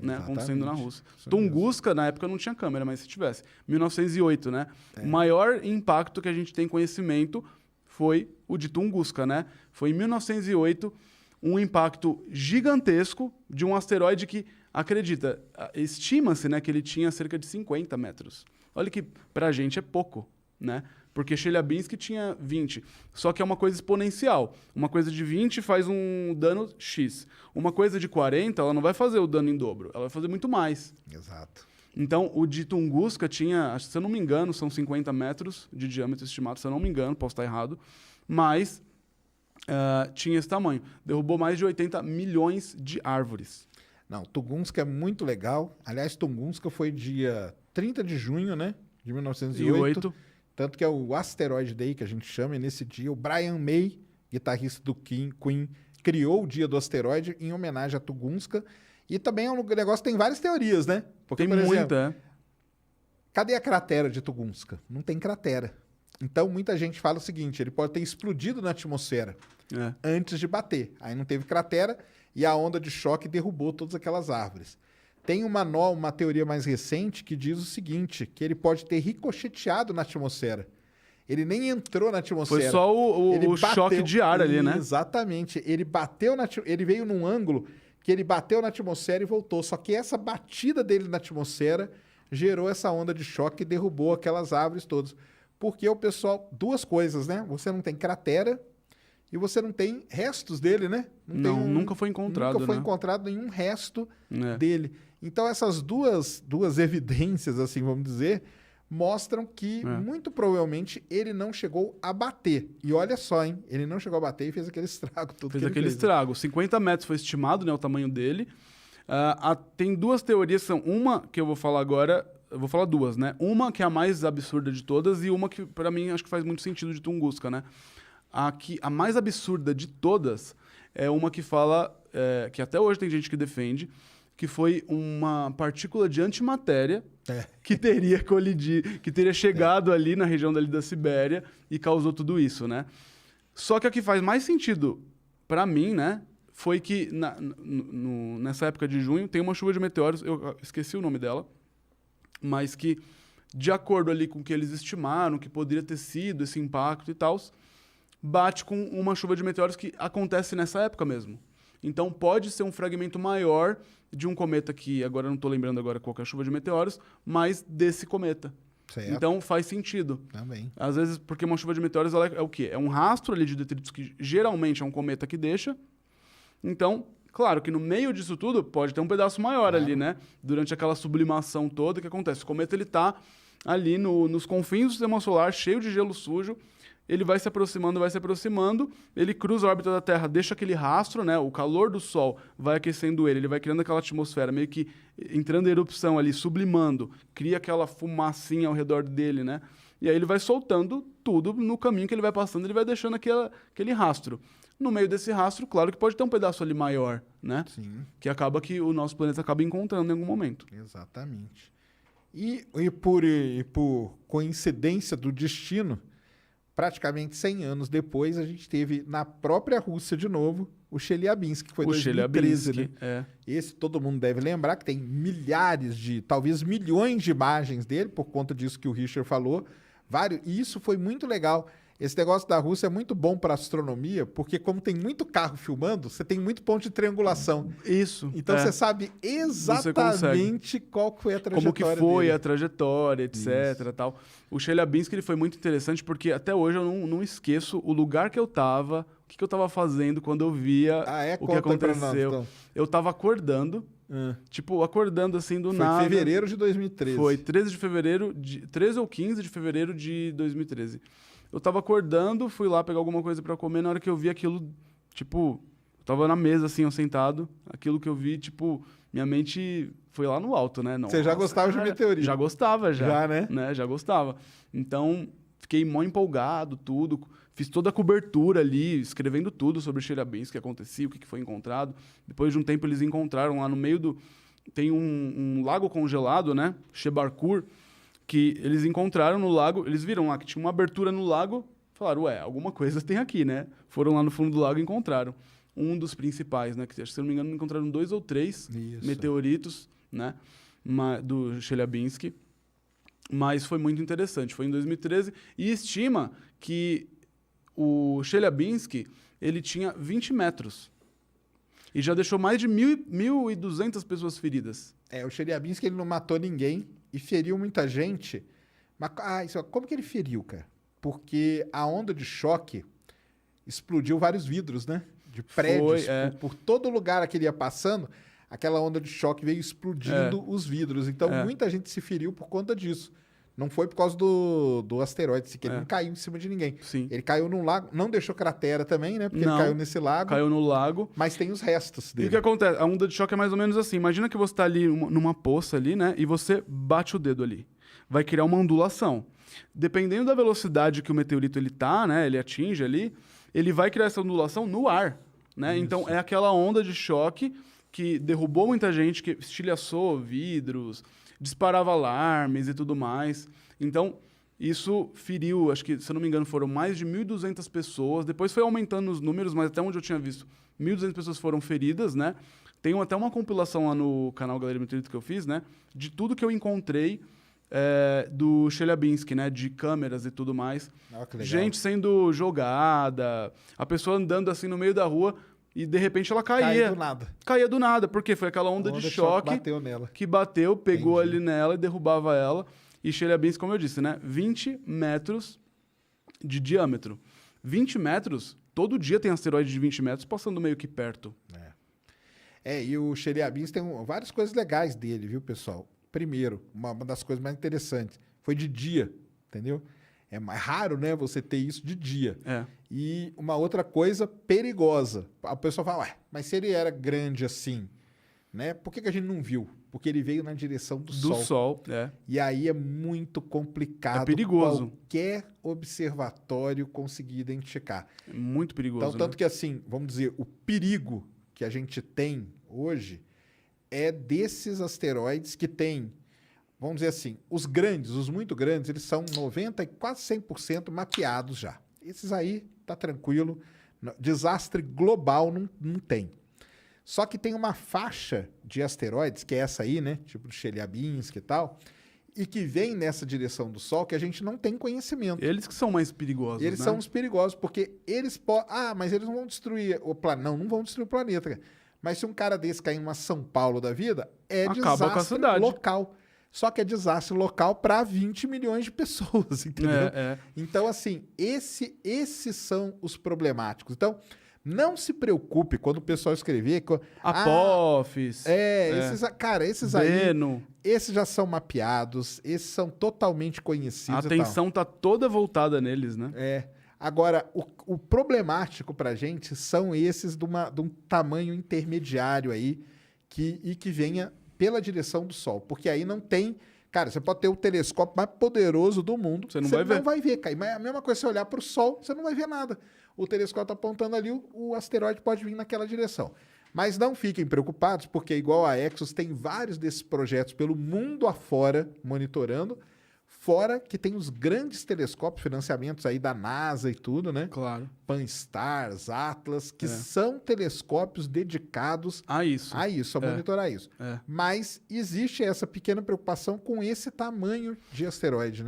né, acontecendo na Rússia. Isso Tunguska, na época, não tinha câmera, mas se tivesse. 1908, né? O maior impacto que a gente tem conhecimento foi o de Tunguska, né? Foi em 1908, um impacto gigantesco de um asteroide que, acredita, estima-se, né, que ele tinha cerca de 50 metros. Olha que pra gente é pouco, né? Porque Chelyabinsk tinha 20. Só que é uma coisa exponencial. Uma coisa de 20 faz um dano X. Uma coisa de 40, ela não vai fazer o dano em dobro. Ela vai fazer muito mais. Exato. Então, o de Tunguska tinha, se eu não me engano, são 50 metros de diâmetro estimado. Se eu não me engano, posso estar errado. Mas tinha esse tamanho. Derrubou mais de 80 milhões de árvores. Não, Tunguska é muito legal. Aliás, Tunguska foi dia 30 de junho, né? De 1908. Tanto que é o Asteroid Day, que a gente chama, e nesse dia o Brian May, guitarrista do Queen, criou o dia do asteroide em homenagem a Tunguska. E também é um negócio que tem várias teorias, né? Porque, Tem por exemplo, muita, cadê a cratera de Tunguska? Não tem cratera. Então, muita gente fala o seguinte, ele pode ter explodido na atmosfera antes de bater. Aí não teve cratera e a onda de choque derrubou todas aquelas árvores. Tem uma teoria mais recente que diz o seguinte, que ele pode ter ricocheteado na atmosfera. Ele nem entrou na atmosfera. Foi só o choque de ar ali, né? Exatamente. Ele bateu ele veio num ângulo que ele bateu na atmosfera e voltou. Só que essa batida dele na atmosfera gerou essa onda de choque e derrubou aquelas árvores todas. Porque o pessoal... Duas coisas, né? Você não tem cratera e você não tem restos dele, né? Nunca foi encontrado, Nunca foi né? encontrado nenhum resto dele. Então, essas duas evidências, assim, vamos dizer, mostram que, muito provavelmente, ele não chegou a bater. E olha só, hein? Ele não chegou a bater e fez aquele estrago todo. Fez aquele estrago. 50 metros foi estimado, né? O tamanho dele. Tem duas teorias, são uma que eu vou falar agora... Eu vou falar duas, né? Uma que é a mais absurda de todas e uma que, pra mim, acho que faz muito sentido de Tunguska, né? A mais absurda de todas é uma que fala... que até hoje tem gente que defende... que foi uma partícula de antimatéria que teria colidido, que teria chegado ali na região dali da Sibéria e causou tudo isso, né? Só que a que faz mais sentido para mim, né, foi que nessa época de junho tem uma chuva de meteoros, eu esqueci o nome dela, mas que, de acordo ali com o que eles estimaram, que poderia ter sido esse impacto e tal, bate com uma chuva de meteoros que acontece nessa época mesmo. Então, pode ser um fragmento maior de um cometa que, agora eu não estou lembrando agora qual que é a chuva de meteoros, mas desse cometa. Certo. Então, faz sentido. Também. Às vezes, porque uma chuva de meteoros ela é o quê? É um rastro ali de detritos que geralmente é um cometa que deixa. Então, claro que no meio disso tudo pode ter um pedaço maior ali, né? Durante aquela sublimação toda que acontece. O cometa ele está ali nos confins do sistema solar, cheio de gelo sujo. Ele vai se aproximando, ele cruza a órbita da Terra, deixa aquele rastro, né? O calor do Sol vai aquecendo ele vai criando aquela atmosfera, meio que entrando em erupção ali, sublimando, cria aquela fumacinha ao redor dele, né? E aí ele vai soltando tudo no caminho que ele vai passando, ele vai deixando aquele rastro. No meio desse rastro, claro que pode ter um pedaço ali maior, né? Sim. Que acaba que o nosso planeta acaba encontrando em algum momento. Exatamente. E por coincidência do destino, praticamente 100 anos depois, a gente teve na própria Rússia de novo o Chelyabinsk, que foi 2013, né? Esse todo mundo deve lembrar, que tem milhares talvez milhões de imagens dele, por conta disso que o Richard falou. E isso foi muito legal. Esse negócio da Rússia é muito bom para astronomia, porque como tem muito carro filmando, você tem muito ponto de triangulação. Isso. Então você sabe exatamente qual foi a trajetória como que foi dele. A trajetória, etc. Tal. O Chelyabinsk ele foi muito interessante porque até hoje eu não esqueço o lugar que eu tava, o que eu tava fazendo quando eu via o que aconteceu. Nós, então. Eu tava acordando, acordando assim do nada. Foi em fevereiro de 2013. Foi 13 ou 15 de fevereiro de 2013. Eu tava acordando, fui lá pegar alguma coisa pra comer, na hora que eu vi aquilo, tipo, eu tava na mesa assim, eu sentado, aquilo que eu vi, tipo, minha mente foi lá no alto, né? Você já gostava de meteorito? Já gostava, já. Já, né? Já gostava. Então, fiquei mó empolgado, tudo, fiz toda a cobertura ali, escrevendo tudo sobre o Chelyabinsk, o que acontecia, o que foi encontrado. Depois de um tempo, eles encontraram lá no meio do... Tem um lago congelado, né? Shebarkur, que eles encontraram no lago, eles viram lá que tinha uma abertura no lago, falaram, alguma coisa tem aqui, né? Foram lá no fundo do lago e encontraram um dos principais, né? Que, se eu não me engano, encontraram 2 ou 3 Isso. meteoritos, né? Do Chelyabinsk. Mas foi muito interessante. Foi em 2013 e estima que o Chelyabinsk ele tinha 20 metros. E já deixou mais de 1.200 pessoas feridas. O Chelyabinsk ele não matou ninguém e feriu muita gente. Mas como que ele feriu, cara? Porque a onda de choque explodiu vários vidros, né? De prédios. Por todo lugar que ele ia passando, aquela onda de choque veio explodindo os vidros. Então, muita gente se feriu por conta disso. Não foi por causa do asteroide, que ele não caiu em cima de ninguém. Sim. Ele caiu num lago, não deixou cratera também, né? Porque ele caiu nesse lago. Caiu no lago. Mas tem os restos dele. E o que acontece? A onda de choque é mais ou menos assim. Imagina que você está ali numa poça ali, né? E você bate o dedo ali. Vai criar uma ondulação. Dependendo da velocidade que o meteorito ele tá, né? Ele atinge ali, ele vai criar essa ondulação no ar, né? Isso. Então, é aquela onda de choque que derrubou muita gente, que estilhaçou vidros, disparava alarmes e tudo mais. Então, isso feriu, acho que, se eu não me engano, foram mais de 1.200 pessoas. Depois foi aumentando os números, mas até onde eu tinha visto, 1.200 pessoas foram feridas, né? Tem até uma compilação lá no canal Galeria Meteorito que eu fiz, né? De tudo que eu encontrei do Chelyabinsk, né? De câmeras e tudo mais. Que legal. Gente sendo jogada, a pessoa andando assim no meio da rua e de repente ela caía. Caía do nada. Caía do nada, porque foi aquela onda de choque bateu nela. que bateu, pegou ali nela e derrubava ela. E Chelyabinsk, como eu disse, né? 20 metros de diâmetro. 20 metros, todo dia tem asteroide de 20 metros passando meio que perto. E o Chelyabinsk tem várias coisas legais dele, viu, pessoal? Primeiro, uma das coisas mais interessantes, foi de dia, entendeu? É mais raro, né, você ter isso de dia. E uma outra coisa perigosa. O pessoal fala, mas se ele era grande assim, né? Por que a gente não viu? Porque ele veio na direção do Sol. Do Sol, E aí é muito complicado. É perigoso. Qualquer observatório conseguir identificar. É muito perigoso. Então, tanto que assim, vamos dizer, o perigo que a gente tem hoje é desses asteroides que tem, vamos dizer assim, os grandes, os muito grandes, eles são 90% e quase 100% mapeados já. Esses aí, tá tranquilo. Desastre global não tem. Só que tem uma faixa de asteroides, que é essa aí, né? Tipo do Chelyabinsk e tal, e que vem nessa direção do Sol que a gente não tem conhecimento. Eles que são mais perigosos, Eles são os perigosos, porque eles podem... mas eles não vão destruir o planeta. Não vão destruir o planeta. Mas se um cara desse cair em uma São Paulo da vida, acaba com a desastre cidade. Local. Só que é desastre local para 20 milhões de pessoas, entendeu? Então, assim, esses são os problemáticos. Então, não se preocupe quando o pessoal escrever... Apophis. Esses Bennu. aí... Esses já são mapeados, esses são totalmente conhecidos. A atenção tá toda voltada neles, né? Agora, o problemático pra gente são esses de um tamanho intermediário aí e que venha pela direção do Sol. Porque aí não tem... Cara, você pode ter o telescópio mais poderoso do mundo. Você não vai ver. Cara. Mas é a mesma coisa, você olhar para o Sol, você não vai ver nada. O telescópio está apontando ali, o asteroide pode vir naquela direção. Mas não fiquem preocupados, porque igual a Exos, tem vários desses projetos pelo mundo afora monitorando. Fora que tem os grandes telescópios, financiamentos aí da NASA e tudo, né? Claro. Pan-STARRS, Atlas, que são telescópios dedicados a monitorar isso. Mas existe essa pequena preocupação com esse tamanho de asteroide, né?